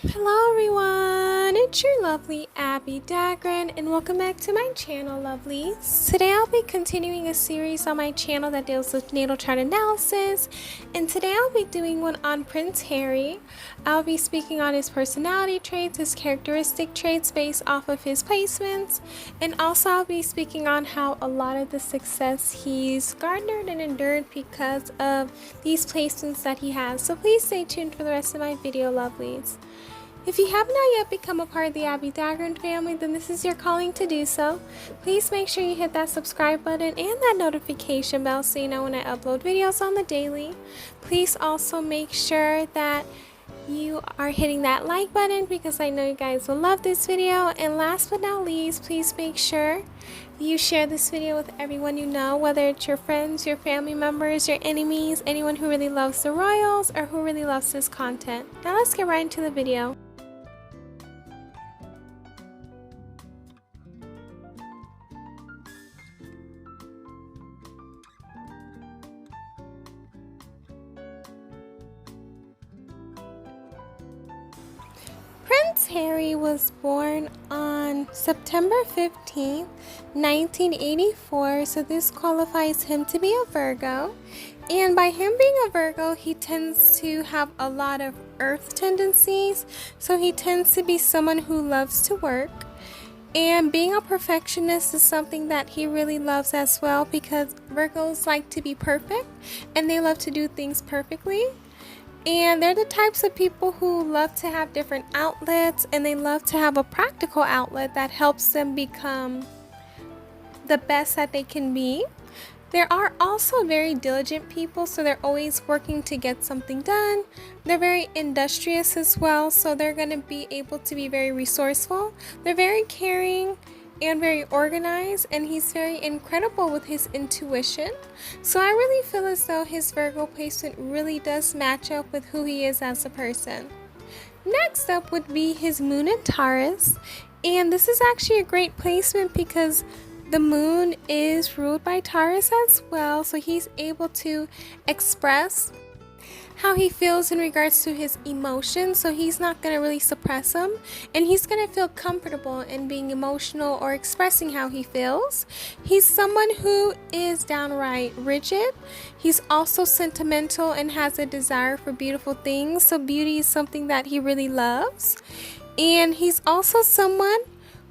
Hello everyone, it's your lovely Abbie Dagrin and welcome back to my channel, lovelies. Today I'll be continuing a series on my channel that deals with natal chart analysis, and today I'll be doing one on Prince Harry. I'll be speaking on his personality traits, his characteristic traits based off of his placements, and also I'll be speaking on how a lot of the success he's garnered and endured because of these placements that he has. So please stay tuned for the rest of my video, lovelies. If you have not yet become a part of the Abbie Dagrin family, then this is your calling to do so. Please make sure you hit that subscribe button and that notification bell so you know when I upload videos on the daily. Please also make sure that you are hitting that like button because I know you guys will love this video. And last but not least, please make sure you share this video with everyone you know, whether it's your friends, your family members, your enemies, anyone who really loves the royals or who really loves this content. Now let's get right into the video. Prince Harry was born on September 15th, 1984, so this qualifies him to be a Virgo. And by him being a Virgo, he tends to have a lot of earth tendencies, so he tends to be someone who loves to work. And being a perfectionist is something that he really loves as well because Virgos like to be perfect and they love to do things perfectly. And they're the types of people who love to have different outlets, and they love to have a practical outlet that helps them become the best that they can be. There are also very diligent people, so they're always working to get something done. They're very industrious as well, so they're going to be able to be very resourceful. They're very caring and very organized, and he's very incredible with his intuition. So I really feel as though his Virgo placement really does match up with who he is as a person. Next up would be his moon in Taurus, and this is actually a great placement because the moon is ruled by Taurus as well, so he's able to express how he feels in regards to his emotions, so he's not going to really suppress them, and he's going to feel comfortable in being emotional or expressing how he feels. He's someone who is downright rigid. He's also sentimental and has a desire for beautiful things, so beauty is something that he really loves. And he's also someone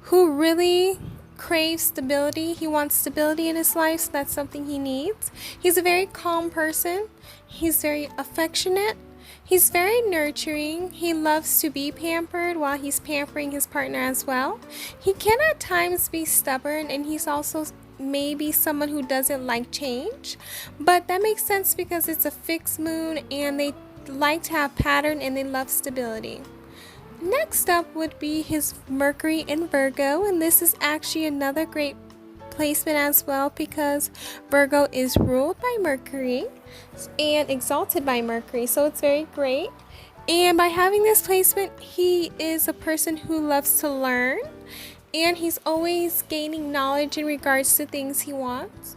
who really craves stability. He wants stability in his life, so that's something he needs. He's a very calm person. He's very affectionate. He's very nurturing. He loves to be pampered while he's pampering his partner as well. He can at times be stubborn, and he's also maybe someone who doesn't like change, but that makes sense because it's a fixed moon and they like to have pattern and they love stability. Next up would be his Mercury in Virgo, and this is actually another great placement as well because Virgo is ruled by Mercury and exalted by Mercury, so it's very great. And by having this placement, he is a person who loves to learn, and he's always gaining knowledge in regards to things he wants.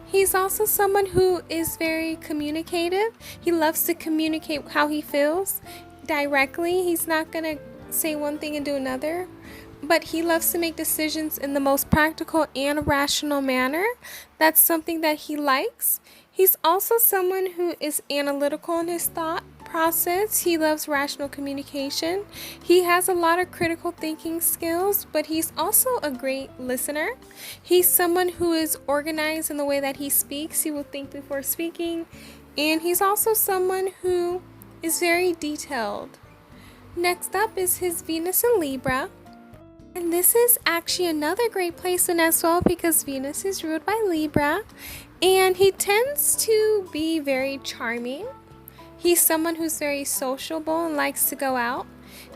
He's also someone who is very communicative. He loves to communicate how he feels directly. He's not going to say one thing and do another, but he loves to make decisions in the most practical and rational manner. That's something that he likes. He's also someone who is analytical in his thought process. He loves rational communication. He has a lot of critical thinking skills, but he's also a great listener. He's someone who is organized in the way that he speaks. He will think before speaking, and he's also someone who is very detailed. Next up is his Venus in Libra. And this is actually another great placement as well because Venus is ruled by Libra, and he tends to be very charming. He's someone who's very sociable and likes to go out.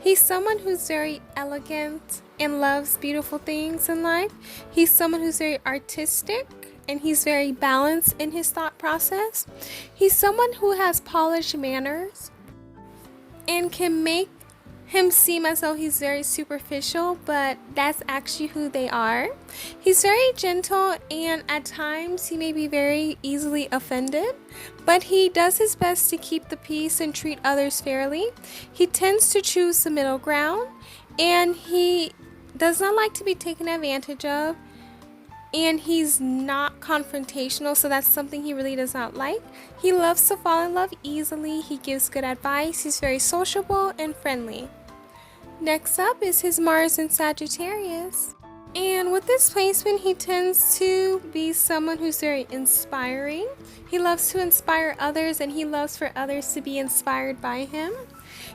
He's someone who's very elegant and loves beautiful things in life. He's someone who's very artistic, and he's very balanced in his thought process. He's someone who has polished manners and can make him seem as though he's very superficial, but that's actually who they are. He's very gentle, and at times he may be very easily offended, but he does his best to keep the peace and treat others fairly. He tends to choose the middle ground, and he does not like to be taken advantage of, and he's not confrontational, so that's something he really does not like. He loves to fall in love easily. He gives good advice. He's very sociable and friendly. Next up is his Mars in Sagittarius. And with this placement, he tends to be someone who's very inspiring. He loves to inspire others, and he loves for others to be inspired by him.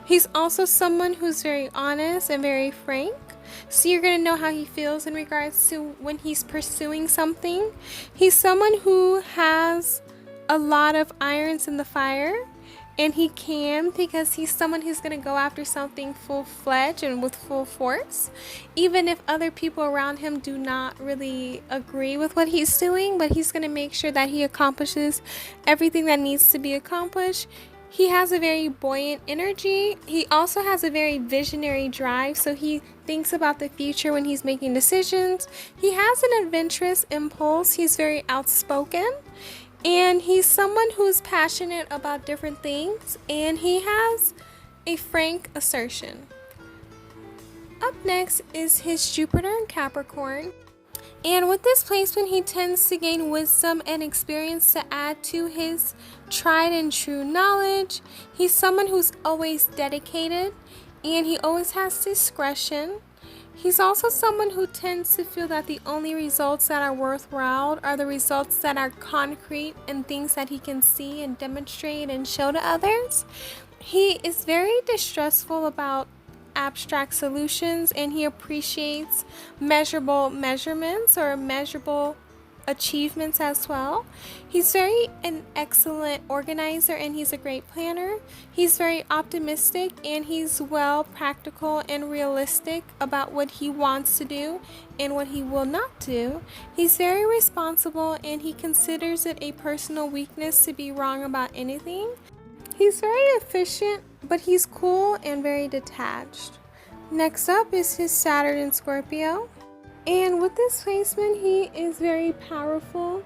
He's also someone who's very honest and very frank. So you're going to know how he feels in regards to when he's pursuing something. He's someone who has a lot of irons in the fire, and he can, because he's someone who's going to go after something full-fledged and with full force, even if other people around him do not really agree with what he's doing, but he's going to make sure that he accomplishes everything that needs to be accomplished. He has a very buoyant energy. He also has a very visionary drive, so he thinks about the future when he's making decisions. He has an adventurous impulse. He's very outspoken, and he's someone who's passionate about different things, and he has a frank assertion. Up next is his Jupiter in Capricorn. And with this placement, he tends to gain wisdom and experience to add to his tried and true knowledge. He's someone who's always dedicated, and he always has discretion. He's also someone who tends to feel that the only results that are worthwhile are the results that are concrete and things that he can see and demonstrate and show to others. He is very distrustful about abstract solutions, and he appreciates measurable measurements or measurable achievements as well. He's an excellent organizer, and he's a great planner. He's very optimistic, and he's well practical and realistic about what he wants to do and what he will not do. He's very responsible, and he considers it a personal weakness to be wrong about anything. He's very efficient, but he's cool and very detached. Next up is his Saturn in Scorpio. And with this placement, he is very powerful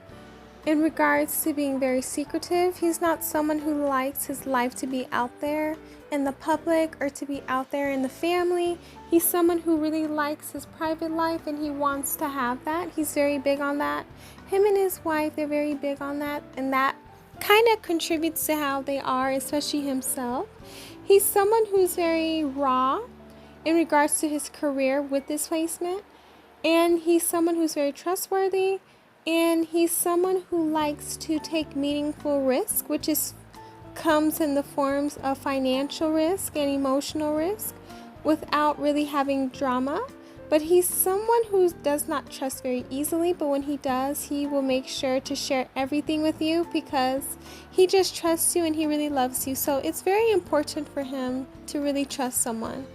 in regards to being very secretive. He's not someone who likes his life to be out there in the public or to be out there in the family. He's someone who really likes his private life, and he wants to have that. He's very big on that. Him and his wife, they're very big on that, and that kind of contributes to how they are, especially himself. He's someone who's very raw in regards to his career with this placement, and he's someone who's very trustworthy, and he's someone who likes to take meaningful risk, which comes in the forms of financial risk and emotional risk without really having drama. But he's someone who does not trust very easily, but when he does, he will make sure to share everything with you because he just trusts you and he really loves you. So it's very important for him to really trust someone.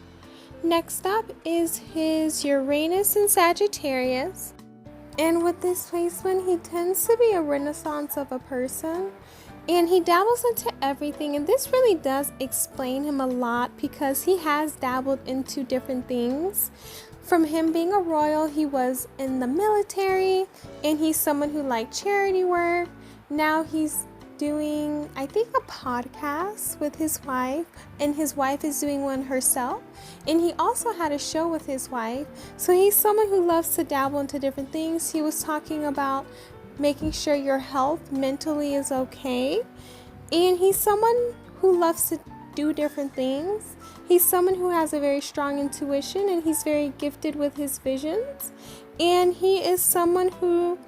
Next up is his Uranus and Sagittarius. And with this placement, he tends to be a renaissance of a person, and he dabbles into everything, and this really does explain him a lot because he has dabbled into different things. From him being a royal, he was in the military, and he's someone who liked charity work. Now he's doing, I think, a podcast with his wife, and his wife is doing one herself, and he also had a show with his wife. So he's someone who loves to dabble into different things. He was talking about making sure your health mentally is okay, and he's someone who loves to do different things. He's someone who has a very strong intuition, and he's very gifted with his visions, and he is someone who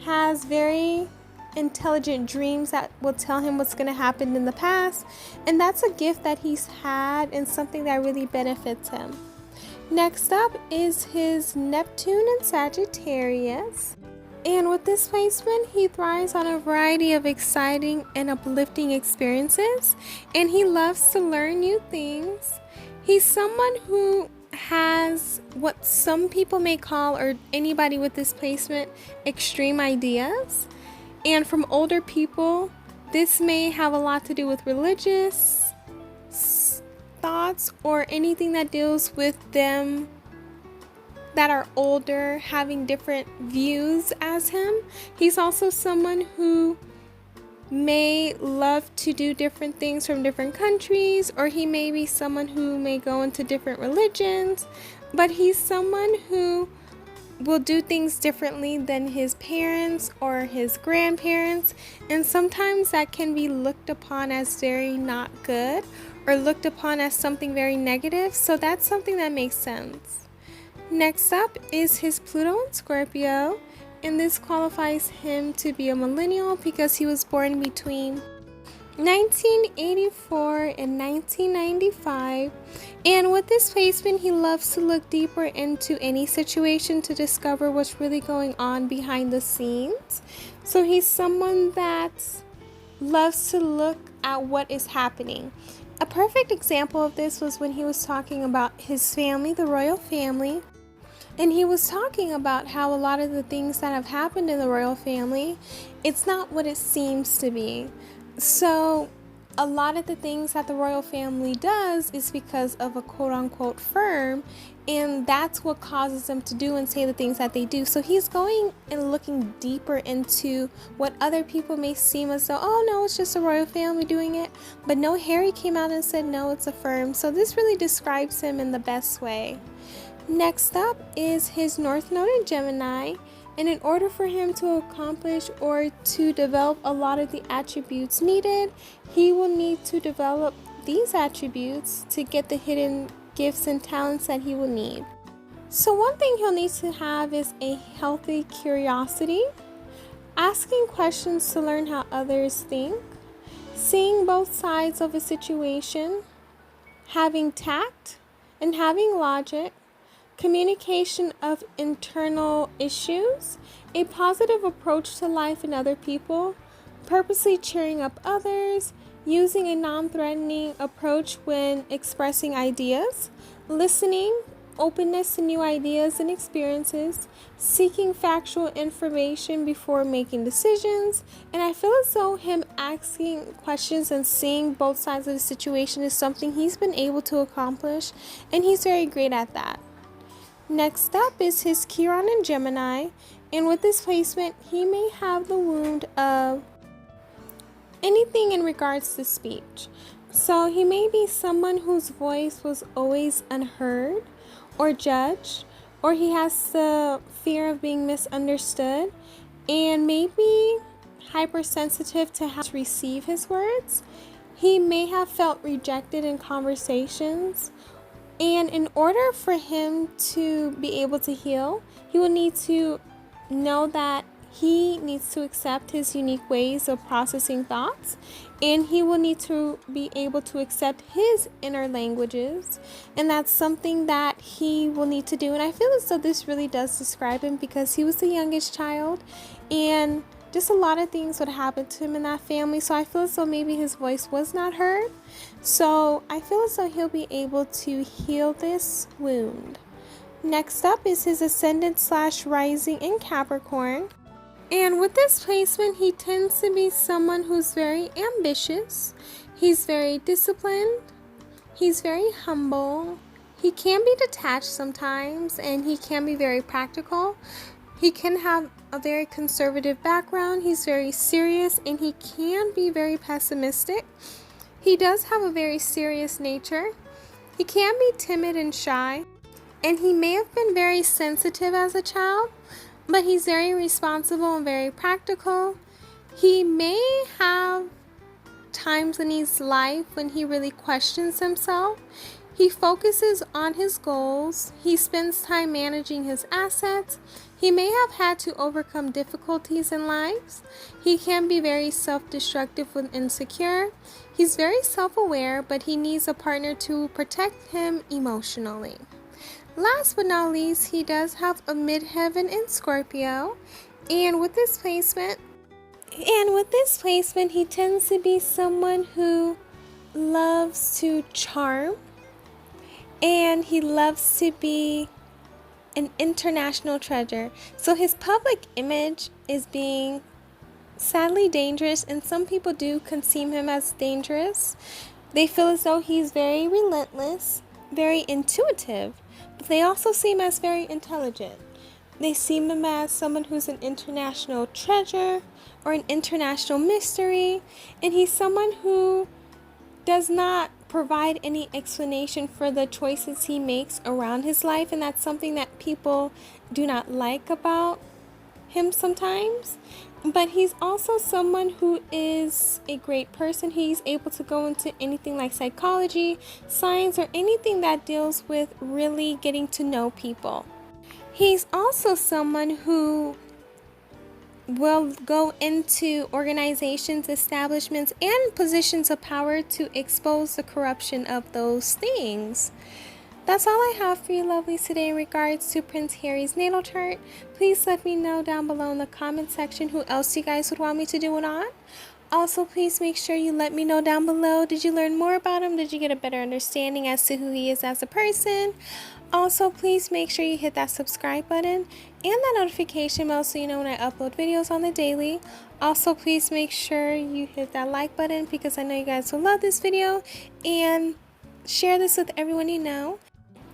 has very intelligent dreams that will tell him what's going to happen in the past, and that's a gift that he's had and something that really benefits him. Next up is his Neptune in Sagittarius. And with this placement, he thrives on a variety of exciting and uplifting experiences, and he loves to learn new things. He's someone who has what some people may call, or anybody with this placement, extreme ideas. And from older people, this may have a lot to do with religious thoughts or anything that deals with them that are older having different views as him. He's also someone who may love to do different things from different countries, or he may be someone who may go into different religions, but he's someone who will do things differently than his parents or his grandparents, and sometimes that can be looked upon as very not good or looked upon as something very negative, so that's something that makes sense. Next up is his Pluto in Scorpio, and this qualifies him to be a millennial because he was born between 1984 and 1995, and with this placement he loves to look deeper into any situation to discover what's really going on behind the scenes. So he's someone that loves to look at what is happening. A perfect example of this was when he was talking about his family, the royal family, and he was talking about how a lot of the things that have happened in the royal family, it's not what it seems to be. So a lot of the things that the royal family does is because of a quote-unquote firm, and that's what causes them to do and say the things that they do. So he's going and looking deeper into what other people may seem as though, oh no, it's just a royal family doing it. But no, Harry came out and said, no, it's a firm. So this really describes him in the best way. Next up is his North Node in Gemini. And in order for him to accomplish or to develop a lot of the attributes needed, he will need to develop these attributes to get the hidden gifts and talents that he will need. So one thing he'll need to have is a healthy curiosity, asking questions to learn how others think, seeing both sides of a situation, having tact and having logic, communication of internal issues, a positive approach to life and other people, purposely cheering up others, using a non-threatening approach when expressing ideas, listening, openness to new ideas and experiences, seeking factual information before making decisions. And I feel as though him asking questions and seeing both sides of the situation is something he's been able to accomplish, and he's very great at that. Next up is his Chiron in Gemini, and with this placement, he may have the wound of anything in regards to speech. So he may be someone whose voice was always unheard or judged, or he has the fear of being misunderstood, and maybe hypersensitive to how to receive his words. He may have felt rejected in conversations. And in order for him to be able to heal, he will need to know that he needs to accept his unique ways of processing thoughts, and he will need to be able to accept his inner languages, and that's something that he will need to do. And I feel as though this really does describe him because he was the youngest child, and just a lot of things would happen to him in that family. So I feel as though maybe his voice was not heard. So I feel as though he'll be able to heal this wound. Next up is his ascendant/rising in Capricorn. And with this placement, he tends to be someone who's very ambitious. He's very disciplined. He's very humble. He can be detached sometimes, and he can be very practical. He can have a very conservative background. He's very serious, and he can be very pessimistic. He does have a very serious nature. He can be timid and shy, and he may have been very sensitive as a child, but he's very responsible and very practical. He may have times in his life when he really questions himself. He focuses on his goals. He spends time managing his assets. He may have had to overcome difficulties in life. He can be very self-destructive and insecure. He's very self-aware, but he needs a partner to protect him emotionally. Last but not least, he does have a midheaven in Scorpio, and with this placement, he tends to be someone who loves to charm, and he loves to be an international treasure. So his public image is being sadly dangerous, and some people do conceive him as dangerous. They feel as though he's very relentless, very intuitive, but they also see him as very intelligent. They see him as someone who's an international treasure or an international mystery, and he's someone who does not provide any explanation for the choices he makes around his life, and that's something that people do not like about him sometimes. But he's also someone who is a great person. He's able to go into anything like psychology, science, or anything that deals with really getting to know people. He's also someone who will go into organizations, establishments, and positions of power to expose the corruption of those things. That's all I have for you lovelies today in regards to Prince Harry's natal chart. Please let me know down below in the comment section who else you guys would want me to do it on. Also, please make sure you let me know down below, did you learn more about him? Did you get a better understanding as to who he is as a person? Also, please make sure you hit that subscribe button and that notification bell so you know when I upload videos on the daily. Also, please make sure you hit that like button because I know you guys will love this video, and share this with everyone you know.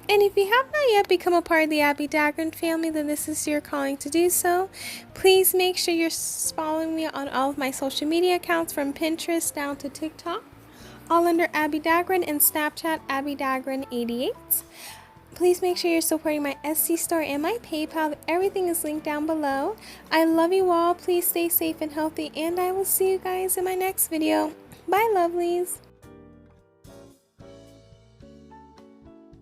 And if you have not yet become a part of the Abbie Dagrin family, then this is your calling to do so. Please make sure you're following me on all of my social media accounts from Pinterest down to TikTok, all under Abbie Dagrin, and Snapchat Abbie Dagrin 88. Please make sure you're supporting my Etsy store and my PayPal. Everything is linked down below. I love you all. Please stay safe and healthy, and I will see you guys in my next video. Bye, lovelies.